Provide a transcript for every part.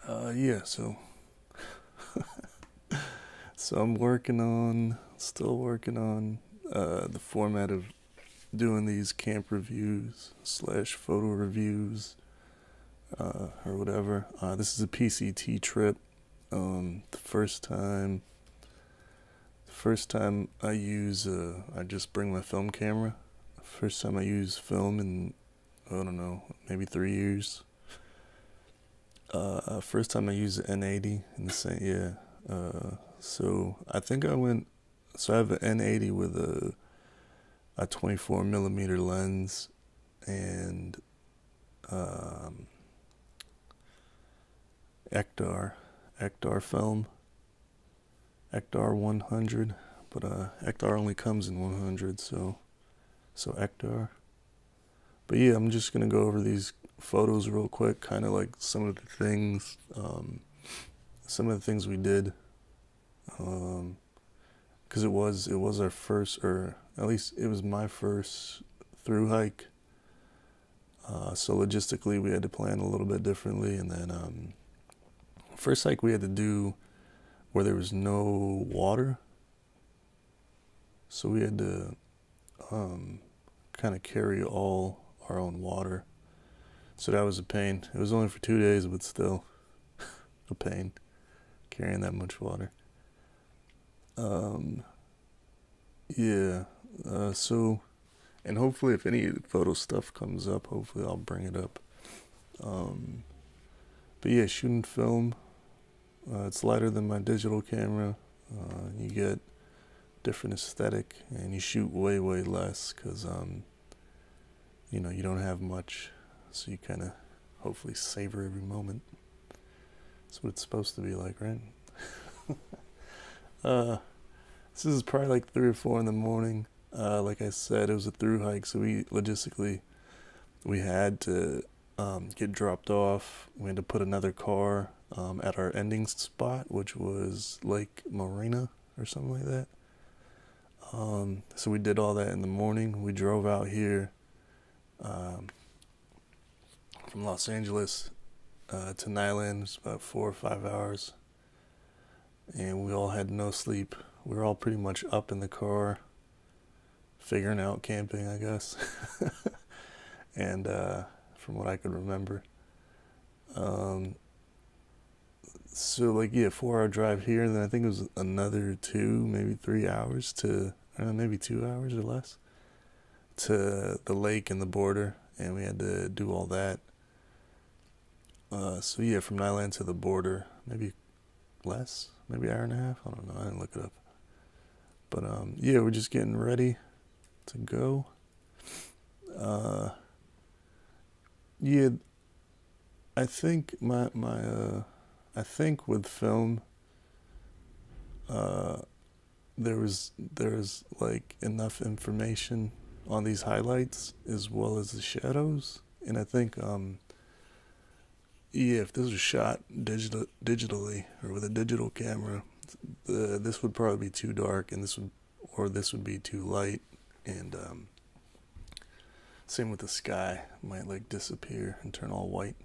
Yeah, so I'm still working on the format of doing these camp reviews slash photo reviews, or whatever. This is a PCT trip. The first time I just bring my film camera. First time I use film in, I don't know, maybe 3 years. First time I used an N80 in the same, yeah. So I think I went, so I have an N80 with a 24 millimeter lens and um, Ektar, Ektar film, Ektar 100, but Ektar only comes in 100, so Ektar. But yeah, I'm just gonna go over these photos real quick, kind of like some of the things we did, because it was our first, or at least it was my first through hike. So logistically, we had to plan a little bit differently, and then first hike we had to do where there was no water, so we had to kind of carry all our own water. So that was a pain. It was only for 2 days, but still a pain carrying that much water. Um, yeah. So, and hopefully, if any photo stuff comes up, hopefully I'll bring it up. Um, but yeah, shooting film. It's lighter than my digital camera. You get different aesthetic, and you shoot way less because you don't have much, so you kind of hopefully savor every moment. That's what it's supposed to be like, right? uh, this is probably like 3 or 4 in the morning. Like I said, it was a through hike, so we had to get dropped off. We had to put another car at our ending spot, which was Lake Morena or something like that. So we did all that in the morning. We drove out here um, from Los Angeles to Nyland. It's about 4 or 5 hours, and we all had no sleep. We were all pretty much up in the car, figuring out camping, I guess. And from what I could remember, um, so like yeah, 4 hour drive here, and then I think it was another 2, maybe 3 hours to, I don't know, maybe 2 hours or less to the lake and the border, and we had to do all that. So yeah, from Nyland to the border, maybe less, maybe hour and a half. I don't know. I didn't look it up. But yeah, we're just getting ready to go. Uh, yeah, I think I think with film, uh, there was like enough information on these highlights as well as the shadows, and I think yeah, if this was shot digitally or with a digital camera, this would probably be too dark, and this would be too light, and same with the sky, it might like disappear and turn all white.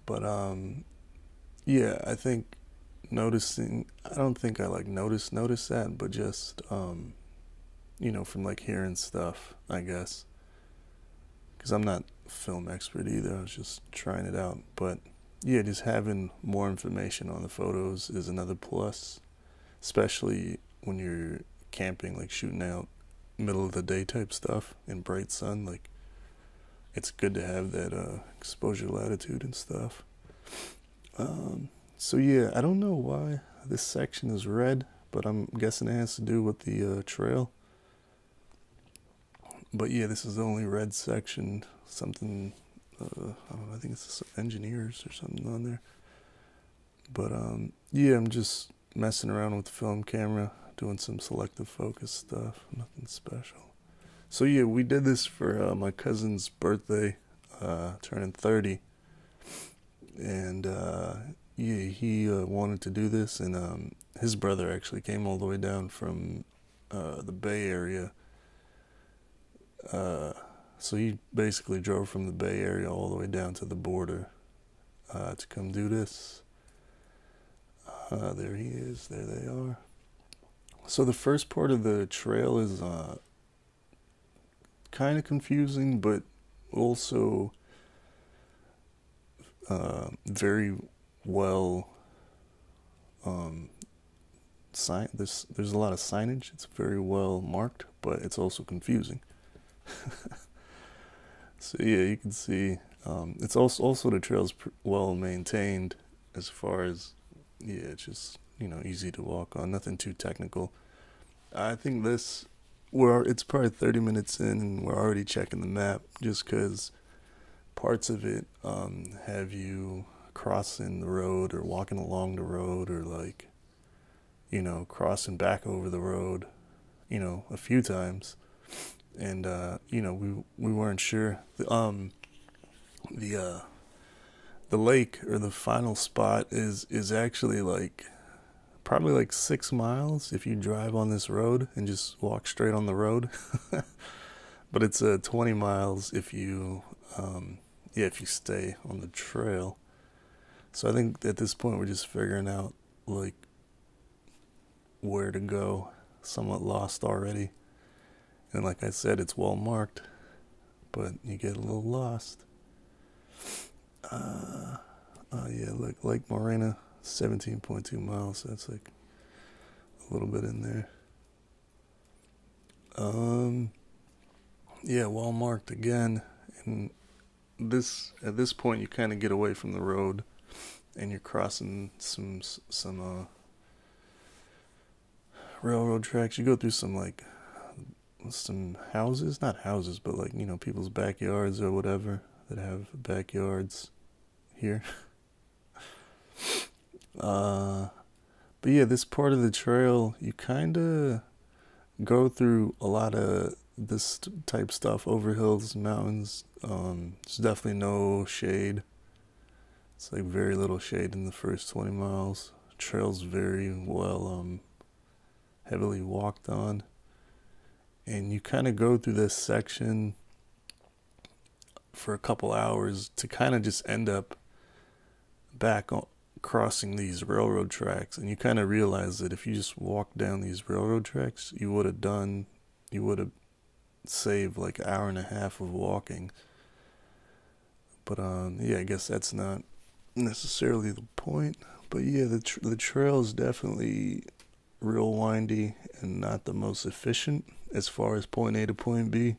But yeah, I think noticing, I don't think I like notice that, but just from like hearing stuff, I guess, because I'm not a film expert either. I was just trying it out, but yeah, just having more information on the photos is another plus, especially when you're camping, like shooting out middle of the day type stuff in bright sun. Like, it's good to have that exposure latitude and stuff. So yeah, I don't know why this section is red, but I'm guessing it has to do with the trail. But yeah, this is the only red section. Something, I don't know, I think it's engineers or something on there. But yeah, I'm just messing around with the film camera, doing some selective focus stuff, nothing special. So yeah, we did this for my cousin's birthday, turning 30, and yeah, he wanted to do this, and his brother actually came all the way down from the Bay Area. Uh, so he basically drove from the Bay Area all the way down to the border to come do this. There he is. There they are. So the first part of the trail is kind of confusing, but also very well there's a lot of signage. It's very well marked, but it's also confusing. So yeah, you can see it's also the trail's well maintained as far as, yeah, it's just, easy to walk on, nothing too technical. I think it's probably 30 minutes in and we're already checking the map just because parts of it have you crossing the road or walking along the road or like, crossing back over the road, a few times. And, we weren't sure. The lake or the final spot is actually like probably like 6 miles if you drive on this road and just walk straight on the road. But it's 20 miles if you if you stay on the trail. So I think at this point we're just figuring out like where to go. Somewhat lost already. And like I said, it's well marked, but you get a little lost. Yeah, look, Lake Morena, 17.2 miles. So that's like a little bit in there. Yeah, well marked again. And at this point, you kind of get away from the road, and you're crossing some railroad tracks. You go through some houses, not houses, but like, people's backyards or whatever that have backyards here. But yeah, this part of the trail, you kind of go through a lot of this type stuff over hills, mountains. There's definitely no shade. It's like very little shade in the first 20 miles. Trail's very well heavily walked on. And you kind of go through this section for a couple hours to kind of just end up back crossing these railroad tracks. And you kind of realize that if you just walked down these railroad tracks, you would have saved like an hour and a half of walking. But yeah, I guess that's not necessarily the point. But yeah, the trail is definitely real windy and not the most efficient as far as point A to point B.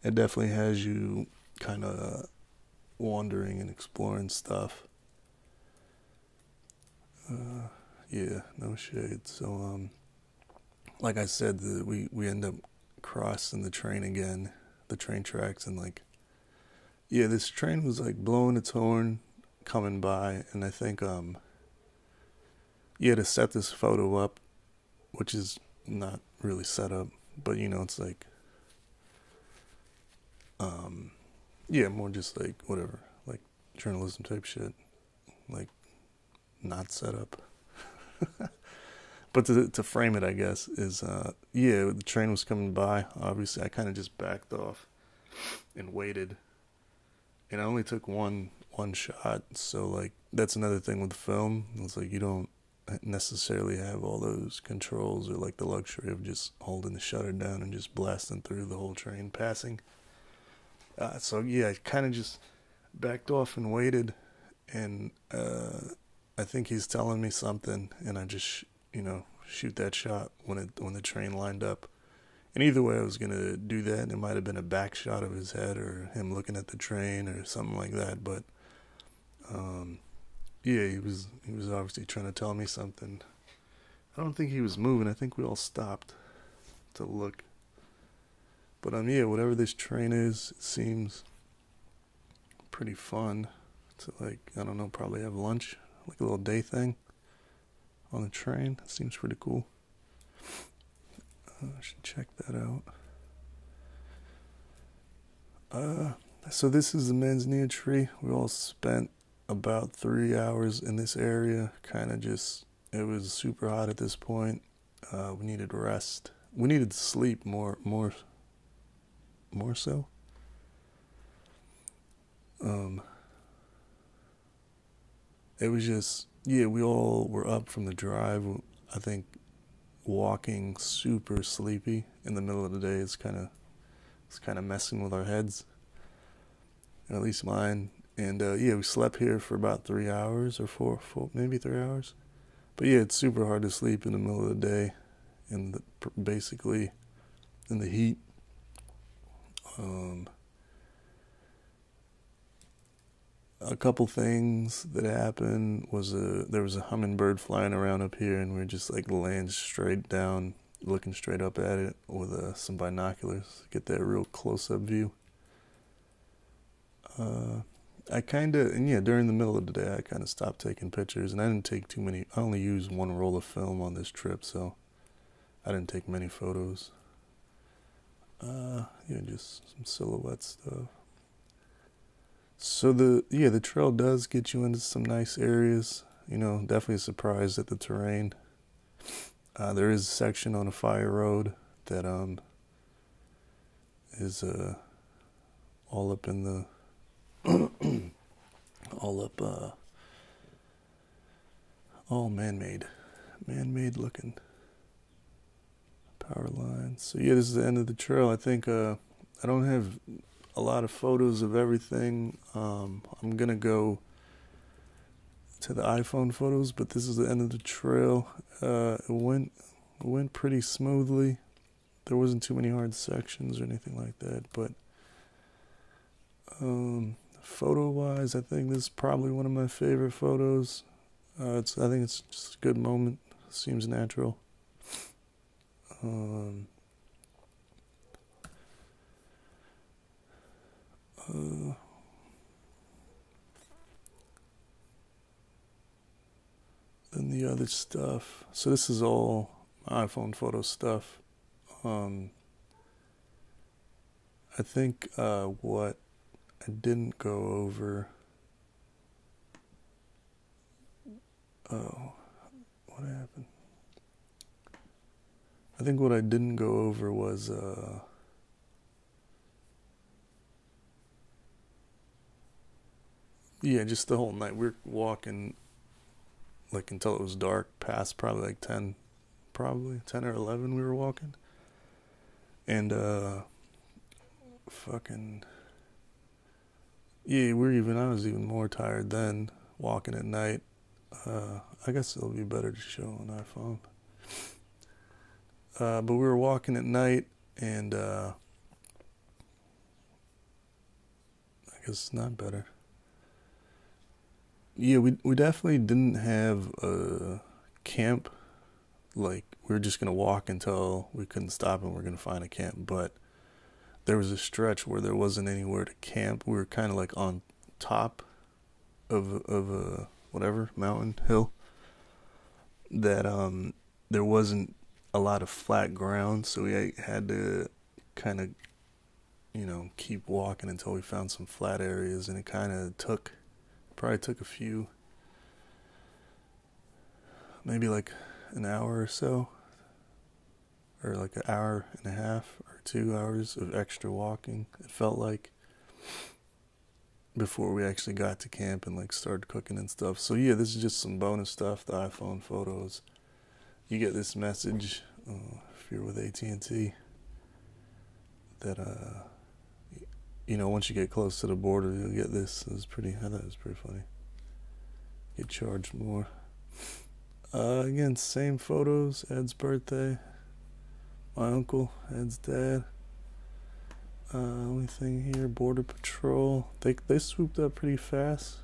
It definitely has you kind of wandering and exploring stuff. Yeah, no shade. So like I said, we end up crossing the train again, the train tracks, and like, yeah, this train was like blowing its horn coming by, and I think to set this photo up, which is not really set up, but it's like more just like whatever, like journalism type shit, like not set up. But to frame it, I guess, is the train was coming by. Obviously, I kind of just backed off and waited, and I only took one shot. So like that's another thing with film. It's like you don't necessarily have all those controls or like the luxury of just holding the shutter down and just blasting through the whole train passing. So yeah, I kind of just backed off and waited, and I think he's telling me something, and I just shoot that shot when the train lined up. And either way, I was gonna do that, and it might have been a back shot of his head or him looking at the train or something like that. But yeah, he was obviously trying to tell me something. I don't think he was moving. I think we all stopped to look. But yeah, whatever this train is, it seems pretty fun to, like, I don't know, probably have lunch, like a little day thing on the train. It seems pretty cool. I should check that out. So this is the manzanilla tree. We all spent about 3 hours in this area. It was super hot at this point. We needed rest. We needed sleep more so. it was just, yeah, we all were up from the drive. I think walking super sleepy in the middle of the day is kind of messing with our heads, at least mine. And yeah, we slept here for about 3 hours or four, maybe 3 hours. But yeah, it's super hard to sleep in the middle of the day, basically in the heat. Um, a couple things that happened was there was a hummingbird flying around up here, and we were just like laying straight down, looking straight up at it with some binoculars, get that real close-up view. I kind of, and yeah, during the middle of the day, I kind of stopped taking pictures, and I didn't take too many. I only used one roll of film on this trip, so I didn't take many photos. Yeah, just some silhouette stuff. So the trail does get you into some nice areas. You know, definitely surprised at the terrain. There is a section on a fire road that is all up in the all up all man-made looking power lines. So yeah, this is the end of the trail. I think I don't have a lot of photos of everything. I'm gonna go to the iPhone photos, but this is the end of the trail. It went pretty smoothly. There wasn't too many hard sections or anything like that, but photo wise, I think this is probably one of my favorite photos. I think it's just a good moment. Seems natural. Um, then the other stuff. So this is all iPhone photo stuff. I think what I didn't go over. Oh, what happened? I think what I didn't go over was yeah, just the whole night. We're walking like until it was dark, past probably like 10, probably 10 or 11 we were walking. And fucking yeah, I was even more tired then walking at night. I guess it'll be better to show on iPhone. But we were walking at night, and I guess it's not better. Yeah, we definitely didn't have a camp. Like, we were just gonna walk until we couldn't stop and we are gonna find a camp. But there was a stretch where there wasn't anywhere to camp. We were kind of like on top of a whatever mountain hill that there wasn't a lot of flat ground, so we had to kind of keep walking until we found some flat areas, and it kind of probably took a few, maybe like an hour or so, or like an hour and a half or 2 hours of extra walking, it felt like, before we actually got to camp and like started cooking and stuff. So yeah, this is just some bonus stuff, the iPhone photos. You get this message if you're with AT&T that once you get close to the border, you'll get this. I thought it was pretty funny. Get charged more. Again, same photos. Ed's birthday. My uncle, Ed's dad. Only thing here, Border Patrol. They swooped up pretty fast.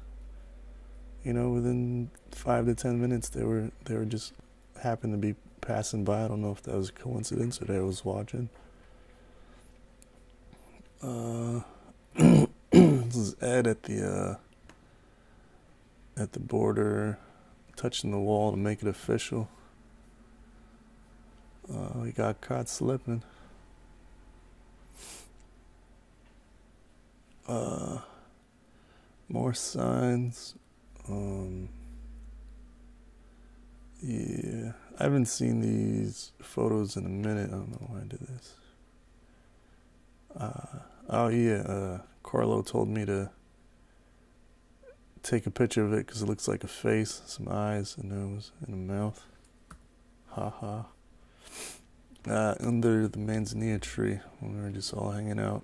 Within 5 to 10 minutes, they were just happened to be passing by. I don't know if that was a coincidence or they was watching. This is Ed at the border, touching the wall to make it official. He got caught slipping. More signs. Yeah, I haven't seen these photos in a minute. I don't know why I did this. Oh yeah, Carlo told me to take a picture of it because it looks like a face, some eyes, a nose, and a mouth. Ha ha. Under the manzanilla tree when we were just all hanging out.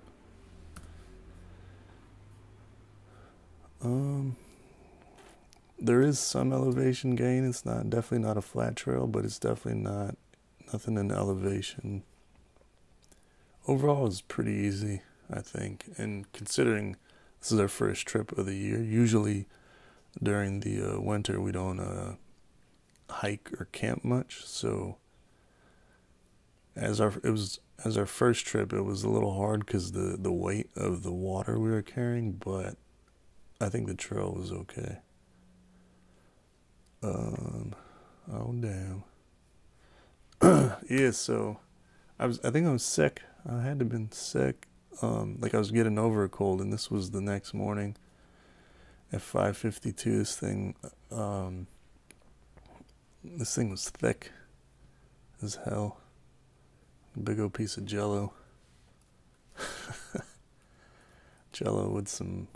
There is some elevation gain. It's definitely not a flat trail, but it's definitely nothing in elevation. Overall, it's pretty easy, I think. And considering this is our first trip of the year, usually during the winter we don't hike or camp much. So as our first trip, it was a little hard because the weight of the water we were carrying, but I think the trail was okay. Oh damn. Yeah, so I think I was sick. I had to have been sick. Like I was getting over a cold, and this was the next morning at 5:52. This thing was thick as hell. Big old piece of Jello. Jello with some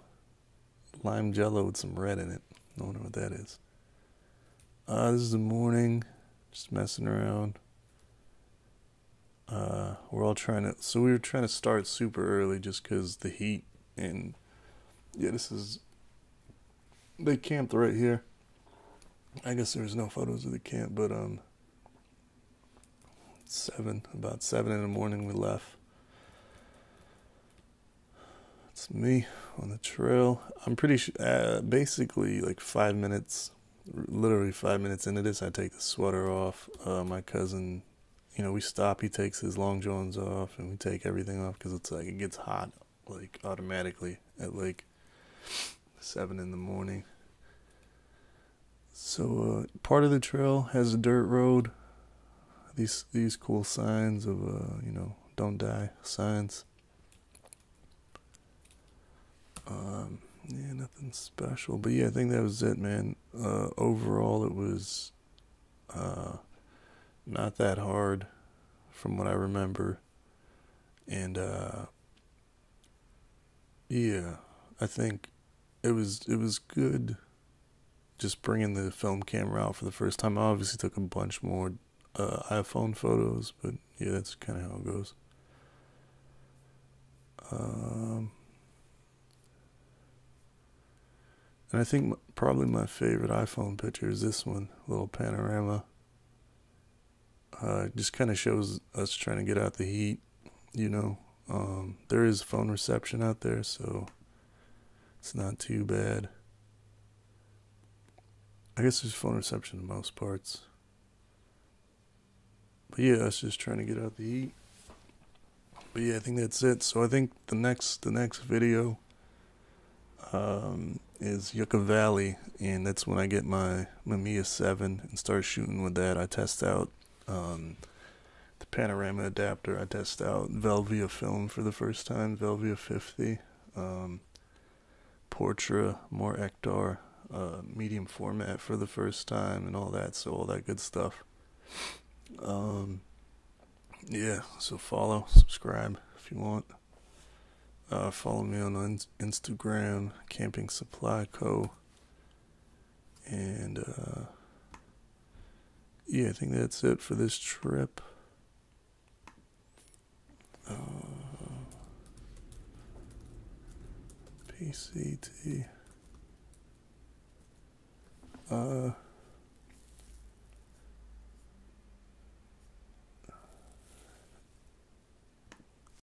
lime Jello with some red in it. I don't know what that is. This is the morning, just messing around. We were trying to start super early just because the heat, and yeah, they camped right here. I guess there's no photos of the camp, but about 7 in the morning we left. It's me on the trail. I'm pretty sure, basically like 5 minutes, literally 5 minutes into this, I take the sweater off. My cousin, we stop, he takes his long johns off, and we take everything off because it's like it gets hot like automatically at like 7 in the morning. So part of the trail has a dirt road. These cool signs of don't die signs. Yeah, nothing special, but yeah, I think that was it, man. Overall, it was not that hard from what I remember, and yeah, I think it was good just bringing the film camera out for the first time. I obviously took a bunch more iPhone photos, but yeah, that's kind of how it goes. And I think probably my favorite iPhone picture is this one, little panorama. Just kind of shows us trying to get out the heat, There is phone reception out there, so it's not too bad. I guess there's phone reception in most parts. But yeah, us just trying to get out the heat. But yeah, I think that's it. So I think the next video is Yucca Valley, and that's when I get my Mamiya 7 and start shooting with that. I test out the panorama adapter. I test out Velvia film for the first time, Velvia 50, Portra, more Ektar, medium format for the first time, and all that. So all that good stuff. Yeah, so follow, subscribe if you want. Follow me on Instagram, Camping Supply Co. And yeah, I think that's it for this trip. PCT.